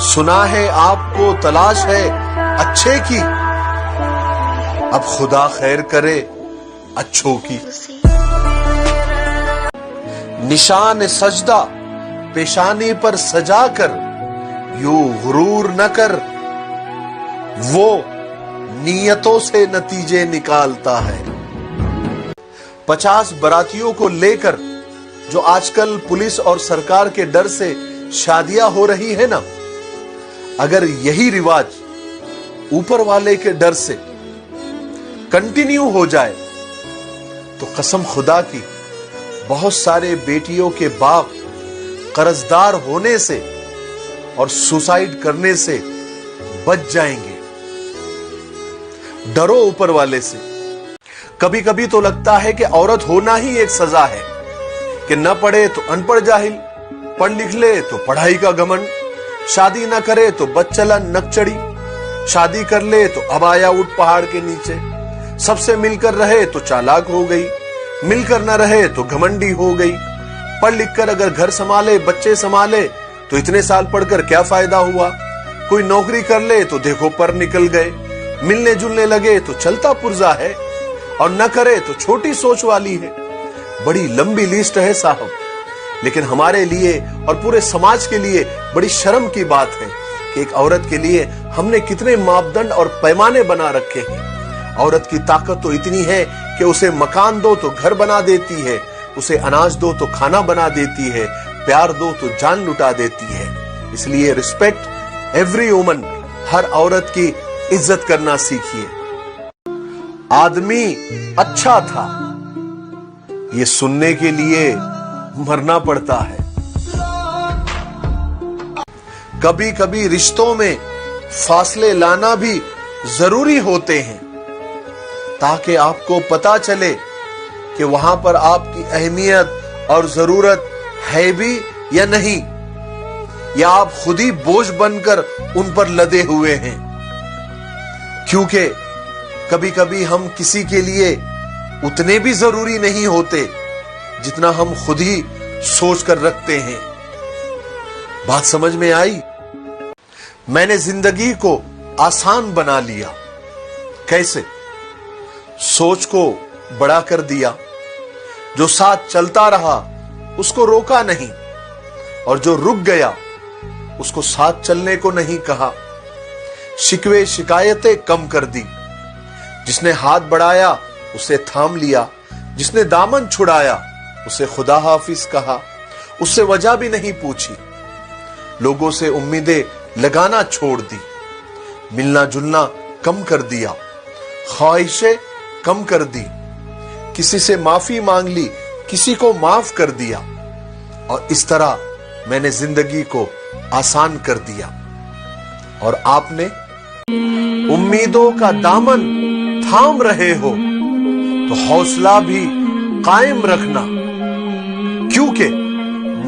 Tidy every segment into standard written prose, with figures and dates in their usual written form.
सुना है आपको तलाश है अच्छे की, अब खुदा खैर करे अच्छों की। निशान सजदा पेशानी पर सजा कर, यूं गुरूर न कर, वो नियतों से नतीजे निकालता है। 50 बारातियों को लेकर जो आजकल पुलिस और सरकार के डर से शादियां हो रही है ना, अगर यही रिवाज ऊपर वाले के डर से कंटिन्यू हो जाए तो कसम खुदा की बहुत सारे बेटियों के बाप कर्जदार होने से और सुसाइड करने से बच जाएंगे। डरो ऊपर वाले से। कभी कभी तो लगता है कि औरत होना ही एक सजा है, कि न पढ़े तो अनपढ़ जाहिल, पढ़ लिख ले तो पढ़ाई का घमंड, शादी न करे तो बच्चला नकचड़ी, शादी कर ले तो अब आया उठ पहाड़ के नीचे, सबसे मिलकर रहे तो चालाक हो गई, मिलकर न रहे तो घमंडी हो गई, पढ़ लिख कर अगर घर संभाले बच्चे संभाले तो इतने साल पढ़कर क्या फायदा हुआ, कोई नौकरी कर ले तो देखो पर निकल गए, मिलने जुलने लगे तो चलता पुर्जा है, और न करे तो छोटी सोच वाली है। बड़ी लंबी लिस्ट है साहब, लेकिन हमारे लिए और पूरे समाज के लिए बड़ी शर्म की बात है कि एक औरत के लिए हमने कितने मापदंड और पैमाने बना रखे हैं। औरत की ताकत तो इतनी है कि उसे मकान दो तो घर बना देती है, उसे अनाज दो तो खाना बना देती है, प्यार दो तो जान लुटा देती है। इसलिए रिस्पेक्ट एवरी वुमन, हर औरत की इज्जत करना सीखिए। आदमी अच्छा था, ये सुनने के लिए मरना पड़ता है। कभी कभी रिश्तों में फासले लाना भी जरूरी होते हैं, ताकि आपको पता चले कि वहां पर आपकी अहमियत और जरूरत है भी या नहीं, या आप खुद ही बोझ बनकर उन पर लदे हुए हैं। क्योंकि कभी कभी हम किसी के लिए उतने भी जरूरी नहीं होते जितना हम खुद ही सोच कर रखते हैं। बात समझ में आई? मैंने जिंदगी को आसान बना लिया। कैसे? सोच को बड़ा कर दिया। जो साथ चलता रहा उसको रोका नहीं, और जो रुक गया उसको साथ चलने को नहीं कहा। शिकवे शिकायतें कम कर दी। जिसने हाथ बढ़ाया उसे थाम लिया, जिसने दामन छुड़ाया उसे खुदा हाफिज कहा, उससे वजह भी नहीं पूछी। लोगों से उम्मीदें लगाना छोड़ दी, मिलना जुलना कम कर दिया, ख्वाहिशें कम कर दी, किसी से माफी मांग ली, किसी को माफ कर दिया, और इस तरह मैंने जिंदगी को आसान कर दिया। और आपने उम्मीदों का दामन थाम रहे हो तो हौसला भी कायम रखना, क्योंकि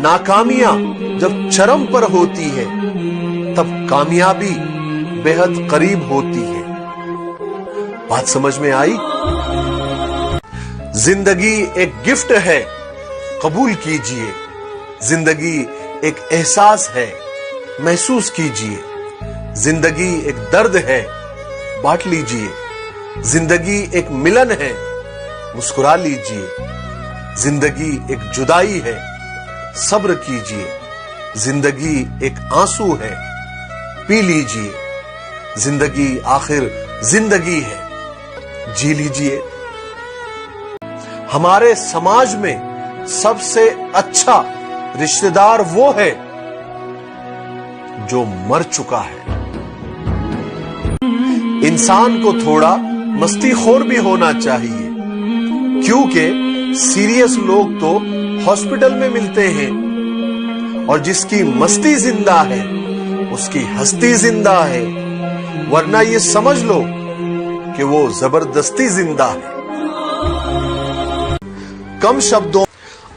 नाकामियां जब चरम पर होती है तब कामयाबी बेहद करीब होती है। बात समझ में आई? जिंदगी एक गिफ्ट है, कबूल कीजिए। जिंदगी एक एहसास है, महसूस कीजिए। जिंदगी एक दर्द है, बांट लीजिए। जिंदगी एक मिलन है, मुस्कुरा लीजिए। जिंदगी एक जुदाई है, सब्र कीजिए। जिंदगी एक आंसू है, पी लीजिए। जिंदगी आखिर जिंदगी है, जी लीजिए। हमारे समाज में सबसे अच्छा रिश्तेदार वो है जो मर चुका है। इंसान को थोड़ा मस्तीखोर भी होना चाहिए, क्योंकि सीरियस लोग तो हॉस्पिटल में मिलते हैं, और जिसकी मस्ती जिंदा है उसकी हस्ती जिंदा है, वरना ये समझ लो कि वो जबरदस्ती जिंदा है। कम शब्दों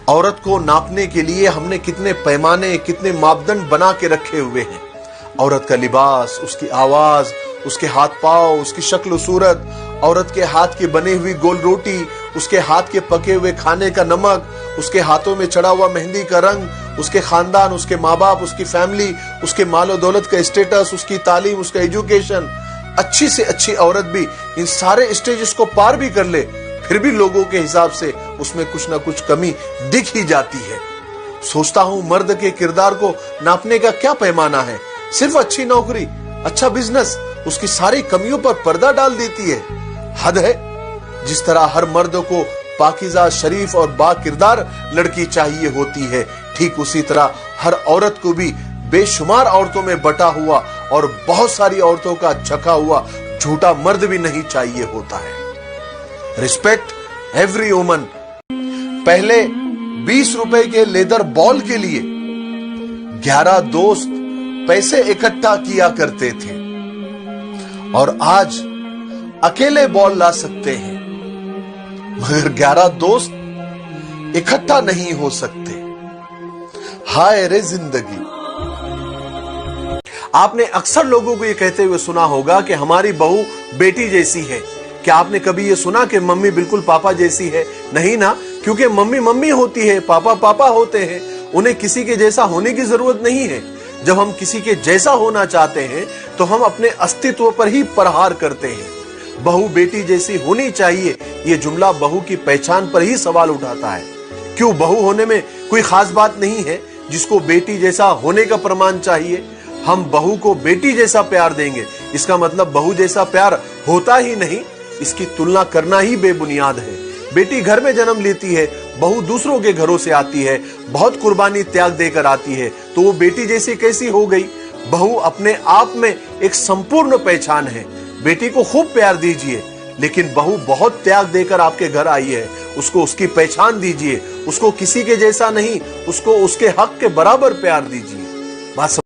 औरत को नापने के लिए हमने कितने पैमाने, कितने मापदंड बना के रखे हुए हैं। औरत का लिबास, उसकी आवाज, उसके हाथ पांव, उसकी शक्ल सूरत, औरत के हाथ की बनी हुई गोल रोटी, उसके हाथ के पके हुए खाने का नमक, उसके हाथों में चढ़ा हुआ मेहंदी का रंग, उसके खानदान, उसके माँ बाप, उसकी फैमिली, उसके मालो दौलत का स्टेटस, उसकी तालीम, उसका एजुकेशन, अच्छी से अच्छी औरत भी इन सारे स्टेजेस को पार भी कर ले, फिर भी लोगों के हिसाब से उसमें कुछ ना कुछ कमी दिख ही जाती है। सोचता हूं मर्द के किरदार को नापने का क्या पैमाना है? सिर्फ अच्छी नौकरी, अच्छा बिजनेस उसकी सारी कमियों पर पर्दा डाल देती है। हद है। जिस तरह हर मर्द को पाकीज़ा, शरीफ और बा किरदार लड़की चाहिए होती है, ठीक उसी तरह हर औरत को भी बेशुमार औरतों में बटा हुआ और बहुत सारी औरतों का झका हुआ झूठा मर्द भी नहीं चाहिए होता है। Respect every woman. पहले 20 रुपए के लेदर बॉल के लिए 11 दोस्त पैसे इकट्ठा किया करते थे और आज अकेले बॉल ला सकते हैं, मगर 11 दोस्त इकट्ठा नहीं हो सकते। हाय रे जिंदगी। आपने अक्सर लोगों को यह कहते हुए सुना होगा कि हमारी बहू बेटी जैसी है। क्या आपने कभी यह सुना कि मम्मी बिल्कुल पापा जैसी है? नहीं ना, क्योंकि मम्मी मम्मी होती है, पापा पापा होते हैं। उन्हें किसी के जैसा होने की जरूरत नहीं है। जब हम किसी के जैसा होना चाहते हैं तो हम अपने अस्तित्व पर ही प्रहार करते हैं। बहू बेटी जैसी होनी चाहिए, यह जुमला बहू की पहचान पर ही सवाल उठाता है। क्यों बहू होने में कोई खास बात नहीं है जिसको बेटी जैसा होने का प्रमाण चाहिए? हम बहू को बेटी जैसा प्यार देंगे, इसका मतलब बहू जैसा प्यार होता ही नहीं। इसकी तुलना करना ही बेबुनियाद है। बेटी घर में जन्म लेती है, बहू दूसरों के घरों से आती है, बहुत कुर्बानी त्याग देकर आती है, तो वो बेटी जैसी कैसी हो गई? बहू अपने आप में एक संपूर्ण पहचान है। बेटी को खूब प्यार दीजिए, लेकिन बहू बहुत त्याग देकर आपके घर आई है, उसको उसकी पहचान दीजिए। उसको किसी के जैसा नहीं, उसको उसके हक के बराबर प्यार दीजिए। बात